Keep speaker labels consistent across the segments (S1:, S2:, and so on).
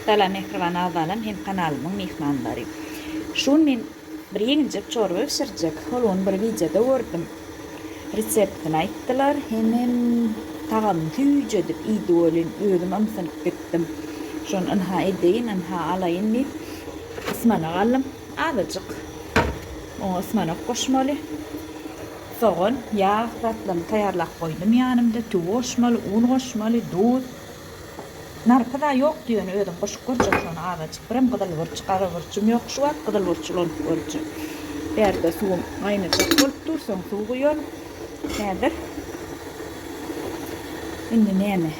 S1: Muhtaram mehriban azalam hem kanalımın mehmanları. Şun men bir yeňjek çorba pişirjek. Holun bir videoda gördüm. Reseptini aýtdylar. Hemen tagam tüýje dip ýydy bolyn özüm amsanyp gittim. Şon anha edeýin, anha alaýyn dip ısmanak alym. Azajyk. O ısmanak goşmaly. Soğan, yağ, tatlarını taýarlap koydum ýanymda. Tuw goşmaly, un goşmaly, duz. Narpa da yok diýeni özüm goşup görjek şonu azajyk. Birim gydyl wurç, gara wurçum ýok şu wagt gydyl wurçulanyp görjek. Berde suwum aýnajak bolup dursaň suw guýan. Häzir. Indi näme?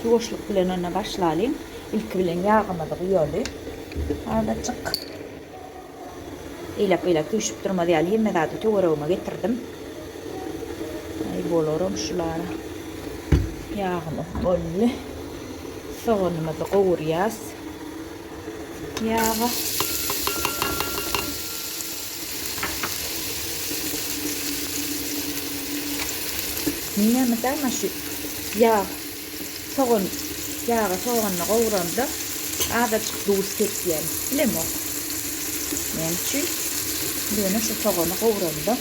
S1: Ýoşluk bilen ona başlalym. İlk bilen ýağymy da guýaly. Azajyk. Eýlep düşüp durmady ýaly hemme zady töweregime getirdim. Ay bolaram şulara. Yağını bolly. Soğanımızı qowurýas. Yağı. Näme däme şu yağ. Soğan, yağı soğanny qowuranda azajyk duz ketýär. Bilemok. Men üçin bunu şu soğanny qowuranda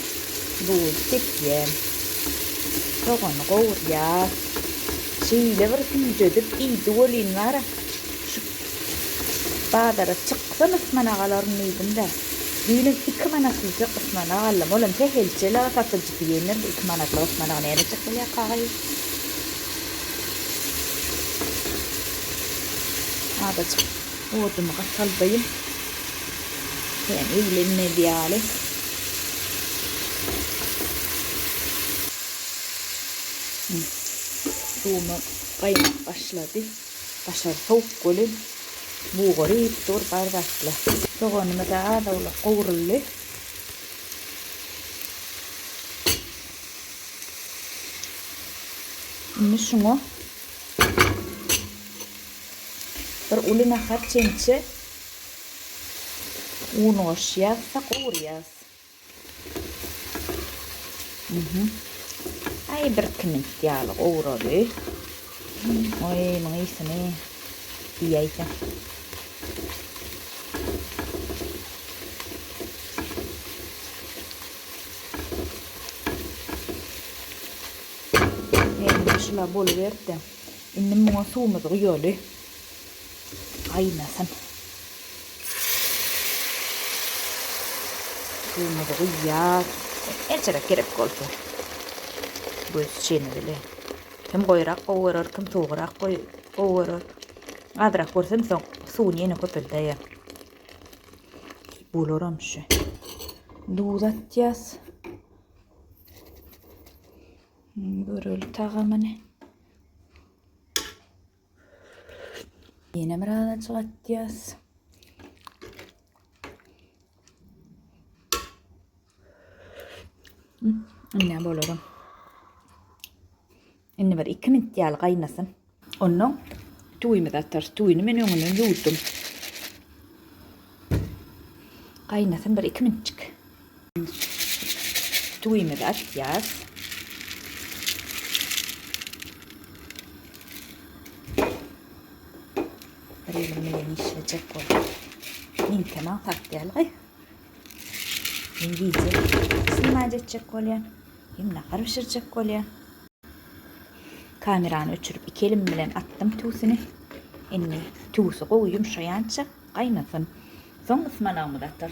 S1: duz ketýär. Soğanny qowurýas. Şeýle bir tüýje dip ýydy bolyn wara. Şu badara çyksa ısmanak alarym diýdim-de. Diýilen 2 manatlyk ısmanak alym. Olam tehelçeler satyljy diýenler 2 manatlyk ısmanak näme çykýar kagaý. Azajyk odumy gasaldyym. Yani eýlenme diýaly. Suwumy gaýnak başlady. Başar soğuk bolyn. Buğuryp dur barbatly. Soğanymy da azawla qowuruldy. Indi şuňa bir ulyna hatçençe un goşýas, qowurýas. Ay bir kimit ýaly qowurady. Oy, maňa isine diýýär. Şula boluberdi. Indi muňa suwumyz guýaly. Aýnasyn. Suwumyz guýýar. Eçerek gerek bolsa. Göz çeni bile. Kim goýrak gowurar, kim soğurak gowurar. Azrak görsem soň suwuny ýene köpeldeýär. Bolaram şu. Duz atýas. Böröli tagamyny. Ýene bir azajyk atýas. Ine bolaram. Indi bir 2 minut ýaly gaýnasyn. Ondan tuýmy da atar. Tuýny men öňünden ýuwdum. Gaýnasyn bir 2 minutçyk. Tuýmy da atýas. Bir elimden işleyecek boldy. Ninkema takdýaly. İngilizce sınma edecek bolýan. Hem nakar pişirjek bolýan. Kamerany öçürüp 2 elim bilen attım tuğsyny. Indi tuğsy gowy ýumşaýança gaýnasyn. Soň ısmanagymı da atar.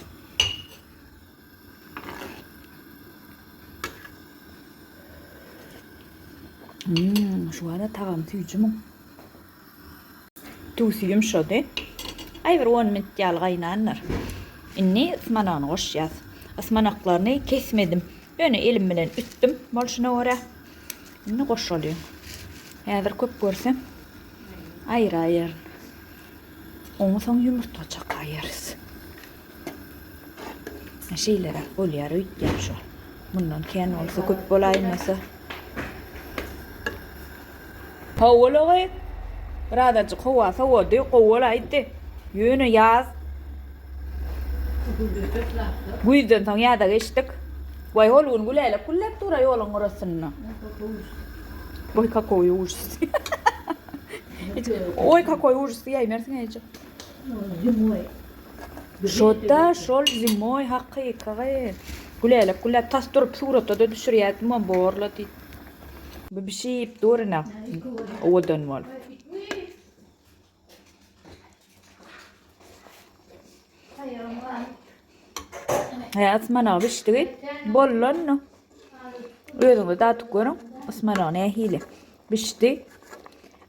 S1: Şu ara tagam tüýjümi? Tuğsy ýumşady. Ay bir 10 minut ýaly gaýnanlar. Indi ısmanagyny goşýas. Ismanaklaryny kesmedim. Öňe elim bilen ütdüm bolşuna görä. Indi goşalýar. Häzir köp görsem aýraýar. Oňa soň ýumurta çakaýarys. Şeýlere bolýar öýtýär şu. Bundan keň bolsa köp bolaýmasa. Howlagy. Birazajyk howa sowady, gowulaýdy. Ýöne ýaz. Bu ýüzden soň ýada geçdik. Vay holun gulayla kullep dura yolun orasını. Boy kakao yoğursun. Ой, какой ужас, я мерзін ейджі.
S2: Зимой.
S1: Şoda şol zimoy haqiqağı. Gülelip gülelip tas durup surata da düşürüyat mı borla dit. Bu bir şey ip doğruna. Odan var. Asmana bişti. Bollon no. Öyle da tukuyorum. Asmana ne hile. Bişti.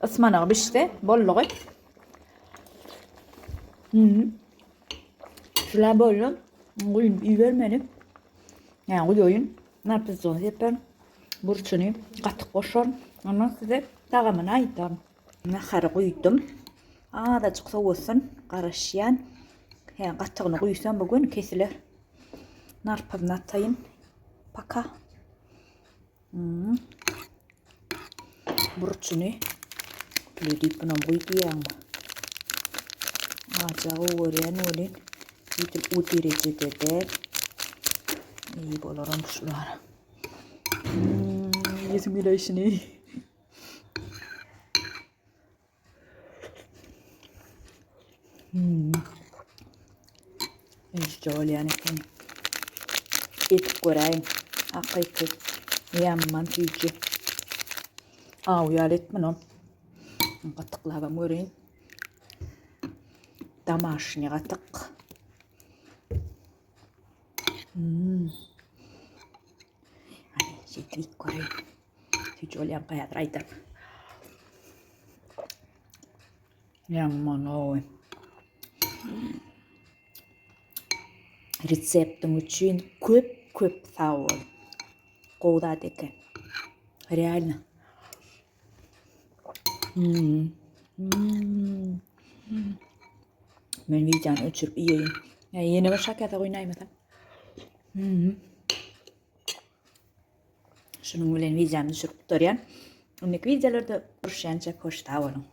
S1: Asmana bişti. Bolloğu. Şöyle böyle oyun iyi vermedim. Yani o oyun ne yapacağız yapar. Burçunu katık koşar. Ondan size tağımını ayıtarım. Naharı koydum. Da çıksa olsun. Karışyan. Yani katığını koysam bugün kesilir. Narpabını atayım. Paka. Burçunu. Lüdip bunu koyduğum. Acağı oraya nolin. Gidip udirici dedi. İyi bulurum şular. Yesim bile işini. İşte öyle yani. Et kurayım. Hakiki. Yamman tüyücü. Uyalet mi lan? Katıklarım orayın. Домашний қатық. Жетілік көрейін. Сөйтіп ойлам қаятыр айтырып. Яман ой. Рецептің үшін көп сау ol. Қолдады екен. Реально. Men videonu uçurup yiyeyim. Yani yeni bir şakada oynayayım mesela. Şunun bilen videonu uçurup duruyan. Öndeki videolarda görüşünce hoşça kalın.